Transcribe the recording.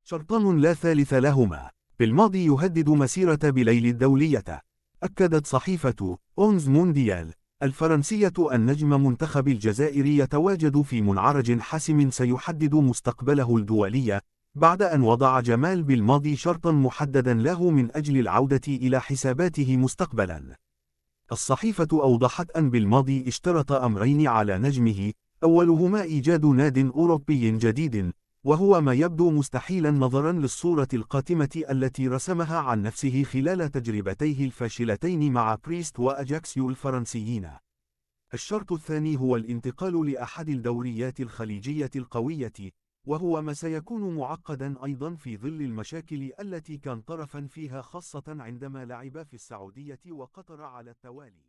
شرطان لا ثالث لهما. في الماضي يهدد مسيرة بليل الدولية. أكدت صحيفة أونز مونديال الفرنسية أن نجم منتخب الجزائر يتواجد في منعرج حاسم سيحدد مستقبله الدولي، بعد أن وضع جمال بالماضي شرطا محددا له من أجل العودة إلى حساباته مستقبلا. الصحيفة أوضحت أن بالماضي اشترط أمرين على نجمه، أولهما إيجاد ناد أوروبي جديد، وهو ما يبدو مستحيلا نظرا للصورة القاتمة التي رسمها عن نفسه خلال تجربتيه الفاشلتين مع بريست وأجاكسيو الفرنسيين. الشرط الثاني هو الانتقال لأحد الدوريات الخليجية القوية، وهو ما سيكون معقدا أيضا في ظل المشاكل التي كان طرفا فيها، خاصة عندما لعب في السعودية وقطر على التوالي.